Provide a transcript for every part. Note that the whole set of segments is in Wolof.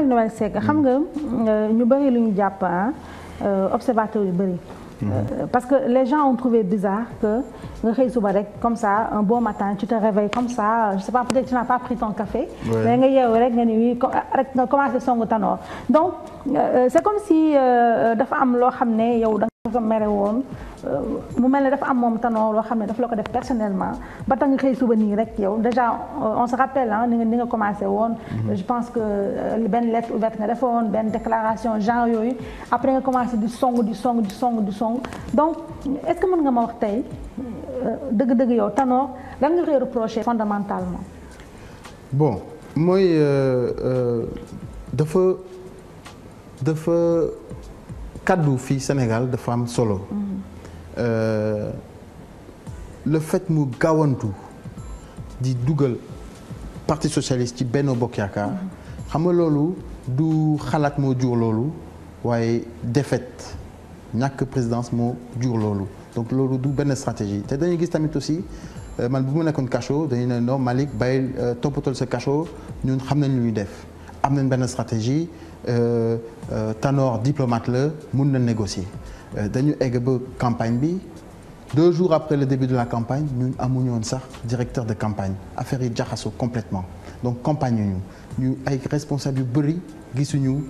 Noël Seck xam nga ñu bëri lu ñu jàpp observateur yu bëri. Parce que les gens ont trouvé bizarre que nga xëy suba rek comme ça un bon matin tu te réveilles comme ça je sais pas peut-être tu n'as pas pris ton café. mais nga yeewu rek nga ni oui rek nga commencé songu Tanor donc c'est comme si dafa am loo xam ne yow da nga ko mere woon mu mel ne dafa am moom Tanor loo xam ne dafa la ko def personnellement ba tax nga xëy suba nii rek yow déjà on se rappelle ni nga commencé woon. je pense que benn lettre ouverte nga defoon benn déclaration genre yooyu après nga commencé di song donc est-ce que mën nga ma wax tey dëgg-dëgg yow Tanor lan nga koy reprocher fondamentalement. bon mooy dafa kaddu fii Sénégal dafa am solo. le fait mu gaawantu di dugal parti socialiste ci Benno Bokk Yaakaar xam nga loolu du xalaat moo jur loolu waaye défaite ñàkk présidence moo jur loolu donc loolu du benn stratégie te dañuy gis tamit aussi man bu ma nekkoon cachot dañuy ne non Malick bàyyil toppatoo sa cachot ñun xam nañ lu ñuy def am nañ benn stratégie Tanor diplomate la mun na négocier dañu egg ba campagne bi 2 jours après le début de la campagne ñun amuñu woon sax directeur de campagne affaire yi jaxasoo complètement donc campagne ñu ay responsables yu bëri gisuñu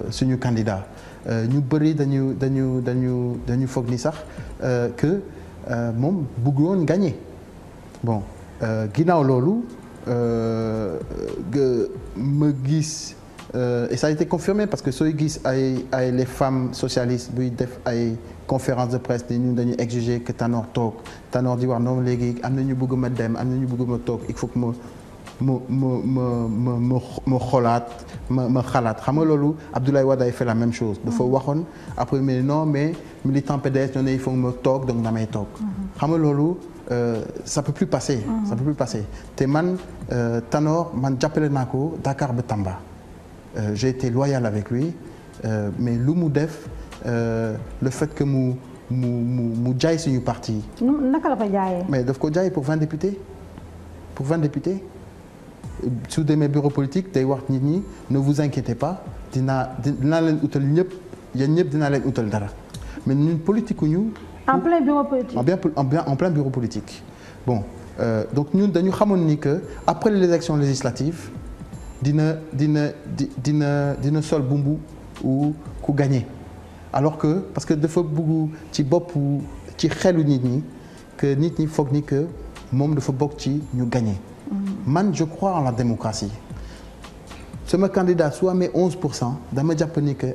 suñu candidat ñu bëri dañu foog ni sax que moom bëggul woon gagner bon ginnaaw loolu ma gis et ça a été confirmé parce que sooy gis ay les femmes socialistes buy def ay conférence de presse ñun dañuy exiger que Tanor toog Tanor di wax noonu léegi am na ñu bëgg ma dem am na ñu bëgg ma toog il faut que ma xoolaat ma xalaat xam nga loolu Abdoulaye Wade a fait la même chose. dafa waxoon après mais non mais militant PDS ñoo ne il faut que ma toog donc damay toog. xam nga loolu ça peut plus passer. ça peut plus passer te man Tanor man jàppale naa ko Dakar ba Tamba. j'ai été loyal avec lui mais lu mu def le fait que mu jaay suñu parti. naka la ko jaayee. mais daf ko jaay pour 20 députés pour 20 députés su demee bureau politique day wax nit ñi ne vous inquiétez pas dinaa leen utal ñëpp yéen ñëpp dinaa leen utal dara mais ñun politique ñu. en plein bureau politique. en plein bureau politique bon donc ñun dañu xamoon ni que après les élections législatives. dina sol bumbu ou ku gagné alors que parce que dafa bëgg ci bopp ci xelu nit ñi que nit ñi foog ni que moom dafa bokk ci ñu gagné. man je crois en la démocratie sama candidat su amee 11% dama jàpp ni que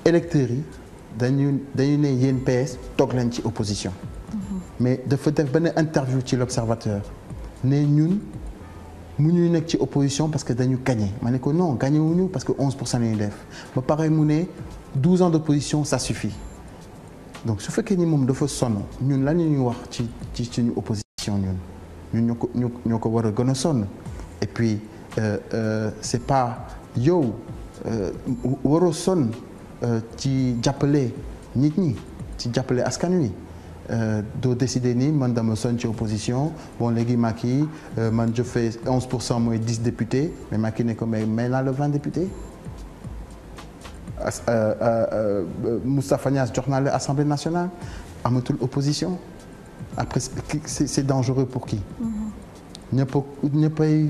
électeurs yi dañu ne yéen PS toog leen ci opposition. mais dafa def benn interview ci l'Observateur ne ñun. mu ñuy nekk ci opposition parce que dañu gagné ma ne ko non gagné wuñu parce que 11% la ñuy def ba pare mu ne 12 ans d'opposition ça suffit donc su fekkee ni moom dafa sonn ñun lan ñuy wax ci suñu opposition ñun ñoo ko war a gën a sonn et puis c'est pas yow waroo sonn ci jàppale nit ñi ci jàppale askan wi. doo décider ni man dama sonn ci opposition bon léegi Macky man je fais 11% mooy 10 députés mais Macky ne ko mais naa le 20 députés Moustapha Niasse jox naa la Assemblée nationale amatul opposition après c'est dangereux pour qui. ñëppay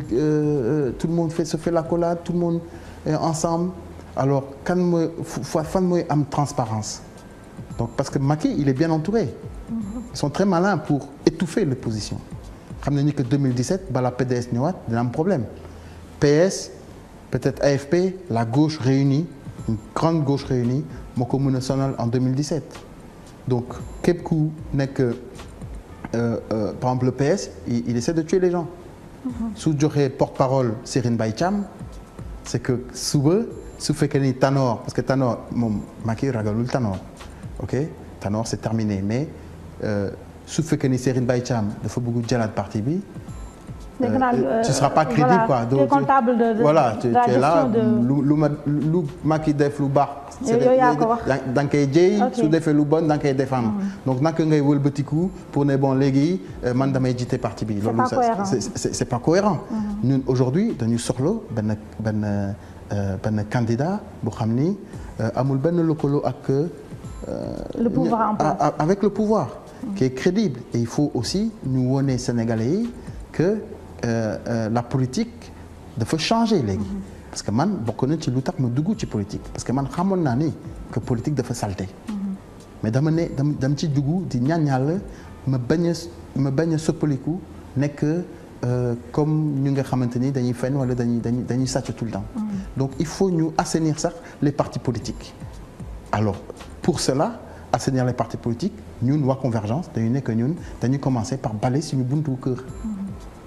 tout le monde se fait l'accolade tout le monde est ensemble alors kan mooy fan mooy am transparence donc parce que Macky il est bien entouré. Ils sont très malins pour étouffer l'opposition xam nañu que 2017 bala PDS ñëwaat dina am problème PS peut-être AFP la gauche réunie une grande gauche réunie moo ko mën a sonal en 2017 donc képp ku nekk par exemple le PS il essaie de tuer les gens. su joxee porte-parole Serigne Mbaye Thiam c'est que suba su fekkee ni Tanor parce que Tanor moom Macky ragalul Tanor ok Tanor c'est terminé mais. su fekkee ni Serigne Mbaye Thiam dafa bëgg jëlaat parti bi tu seras pas crédible voilà, quoi. Tu es comptable voilà tu es là de... lu Macky def lu baax. da nga koy jëy su defee lu bon da nga koy défendre. donc naka ngay wëlbatiku pour ne bon léegi man damay jiite parti bi. loolu c'est pas cohérent. ñun aujourd'hui dañu soxla benn candidat bu xam ni amul benn lëkkaloo ak. le pouvoir en place avec le pouvoir. qui est crédible et il faut aussi ñu wone Sénégalais yi que la politique dafa changer léegi. parce que man bokk na ci lu tax ma dugg ci politique parce que man xamoon naa ni que politique dafa salté. mais dama ci dugg di ñaan Yàlla ma bañ a soppaliku nekk comme ñu nga xamante ni dañuy fen wala dañuy sàcc tout le temps. donc il faut ñu assainir sax les partis politiques. alors pour cela assainir les partis politiques ñun waa Convergence dañu nekk ñun dañuy commencer par balayer suñu buntu kër.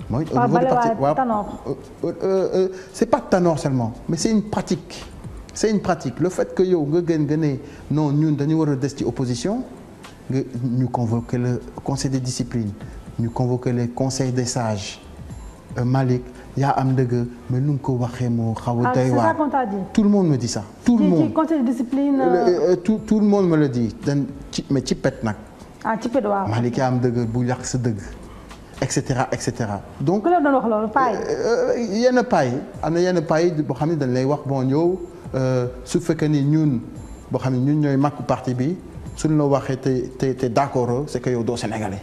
mooy au niveau du parti c'est pas Tanor seulement mais c'est une pratique. le fait que yow nga ne non ñun dañu war a des ci opposition nga ñu convoquer le conseil de discipline ñu convoquer le conseil des sages Malick yaa am dëgg mais nu nga ko waxee moo xaw a doy waar. c'est ça qu'on t'a dit. tout le monde me dit ça. tout le monde conseil de discipline. tout le monde me le dit mais ci pet nag. ci pet waaw. Malick yaa am dëgg bu yàq sa dëgg. et cetera donc. ku la doon wax loolu paa yi. yenn paa yi am na yenn paa yi boo xam ne dañ lay wax bon yow su fekkee ni ñun boo xam ne ñun ñooy màkku parti bi suñ la waxee te d'accord c'est que yow doo sénégalais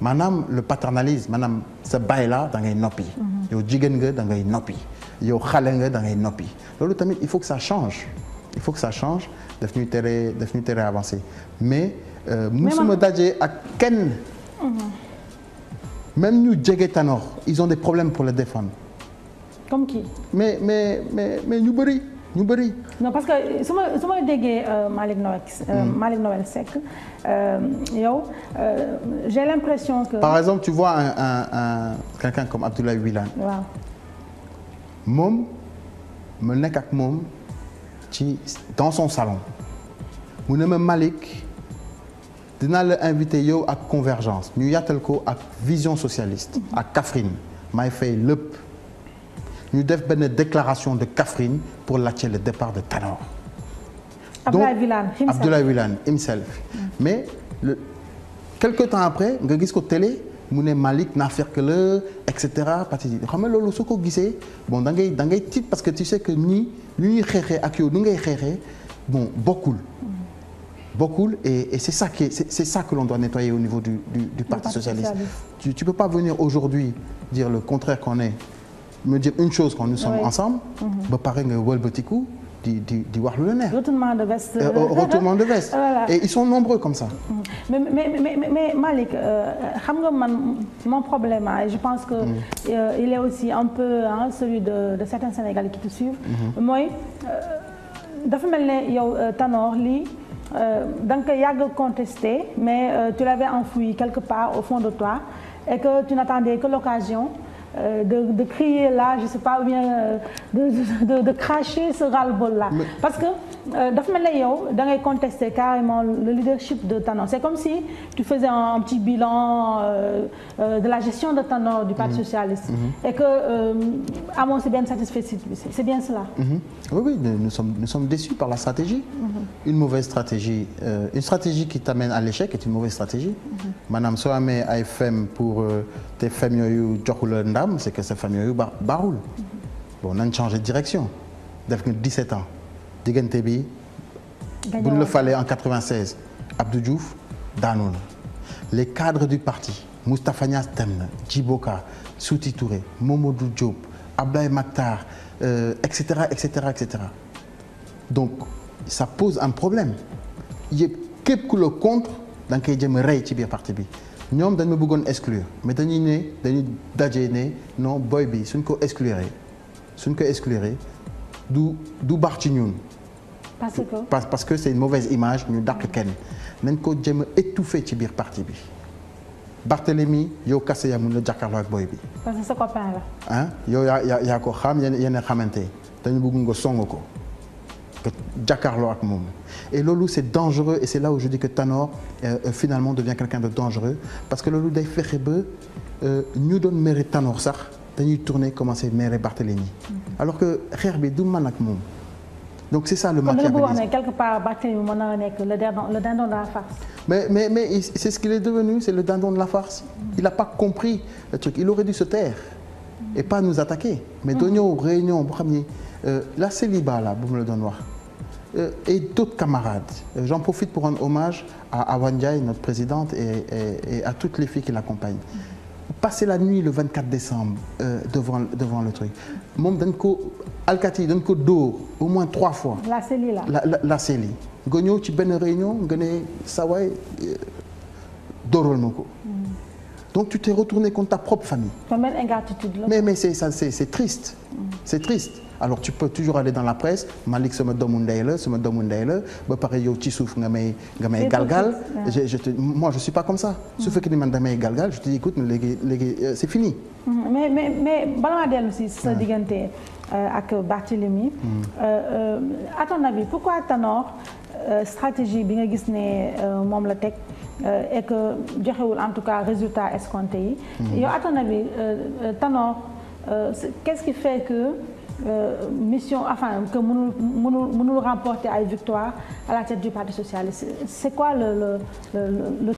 maanaam le paternalisme maanaam sa baay la da ngay noppi. yow jigéen nga da ngay noppi yow xale nga da ngay noppi loolu tamit il faut que ça change daf ñuy tere avancer mais. musuma daje ak kenn. même ñu jege Tanor ils ont des problèmes pour le défendre. comme qui. mais ñu bëri. non parce que su ma déggee Malick Noël Seck yow j'ai l'impression que. par exemple tu vois un quelqu'un comme Abdoulaye Wilane. waaw. moom ma nekk ak moom dans son salon mu ne ma Malick. dinaa la invité yow ak Convergence ñu yaatal ko ak vision socialiste ak Kaffrine may fay lépp ñu def benn déclaration de Kaffrine pour laajte le départ de Tanor. Abdoulaye Wilane himself. mais quelque temps après nga gis ko télé mu ne Malick naa fekk la et cetera parce que xam nga loolu soo ko gisee bon da ngay tiit parce que tu sais que ñii lu ñuy xeexee ak yow nu ngay xeexee bon bokkul. et c'est ça que l'on doit nettoyer au niveau du Parti socialiste. Tu peux pas venir aujourd'hui dire le contraire qu'on est me dire une chose quand nous sommes ensemble ba pare nga wëlbatiku di wax lu la neex. retournement de veste. Retournement de veste. Voilà. Et ils sont nombreux comme ça. mais Malick xam nga man mon problème je pense que il est aussi un peu celui de certains Sénégalais qui te suivent. mooy dafa mel ne yow Tanor lii. da nga ko yàgg contesté mais tu l'avais enfoui quelque part au fond de toi et que tu n'attendais que l'occasion de crier là je sais pas ou bien de cracher ce ras-le-bol là. parce que dafa mel ne yow da ngay contester carrément le leadership de Tanor c'est comme si tu faisais un petit bilan de la gestion de Tanor du Parti socialiste. et que amoo si benn satisfait c'est bien cela. Oui nous sommes déçus par la stratégie. Une mauvaise stratégie une stratégie qui t'amène à l'échec est une mauvaise stratégie. maanaam soo amee ay fem pour te fem yooyu joxu la ndam c'est que sa fem yooyu baaxul. bon nañ changer de direction def nga 17 ans diggante bi. bu ñu la falee en 96 Abdou Diouf daanu na les cadres du parti Moustapha Niasse dem na Djiboka Souti Touré Mamadou Diop Abdoulaye Makhtar et cetera. donc ça pose un problème yëpp képp ku la contre da nga koy jëm a rey ci biir parti bi ñoom dañ ma bëggoon exclure mais dañuy daje ne non boy bi suñ ko exclure du baax ci ñun. parce que c'est une mauvaise image ñu dàq kenn nañ ko jëm a étouffer ci biir parti bi Barthélemy yow kase yaa mun la jàkkaarloo ak boy bi. parce que sa copain la. yow yaa ko xam yéen xamante dañu bëgg nga song ko que jàkkaarloo ak moom et loolu c'est dangereux et c'est là où je dis que Tanor finalement devient quelqu'un de dangereux parce que loolu day fexe ba ñu doon mere Tanor sax dañuy tourner commencer mere Barthélémy alors que xeex bi du man ak moom donc c'est ça le machiavélisme. wax ne quelque part Barthélémy mën na nekk le dindon de la farce. mais c'est ce qu'il est devenu, c'est le dindon de la farce. Il n'a pas compris le truc, il aurait dû se taire et pas nous attaquer mais doo ñëw réunion boo xam ni la célibat là bu ma la doon wax et d'autres camarades j'en profite pour rendre hommage à Awa Ndiaye notre présidente et à toutes les filles qui l'accompagnent. Passer la nuit le 24 décembre devant le truc moom dañ ko alkaati dañ ko dóor au moins 3 fois. La CELI là. la CELI nga ñëw ci benn réunion nga ne saa waay dóoral ma ko. Donc tu t'es retourné contre ta propre famille. Combien d'ingratitude là. Mais c'est triste. C'est triste. Alors tu peux toujours aller dans la presse Malick sama doomu ndey la ba pare yow ci suuf nga may galgal. Moi je suis pas comme ça. su fekkee ni man damay galgal je te dis écoute léegi c'est fini. mais bala maa dellu si sa diggante ak Barthélémy. À ton avis pourquoi Tanor stratégie bi nga gis ne moom la teg. Et que joxewul en tout cas résultat escompté yi. yow à ton avis Tanor qu'est-ce qui fait que mission enfin que mënul remporter ay victoire à la tête du Parti socialiste c'est quoi le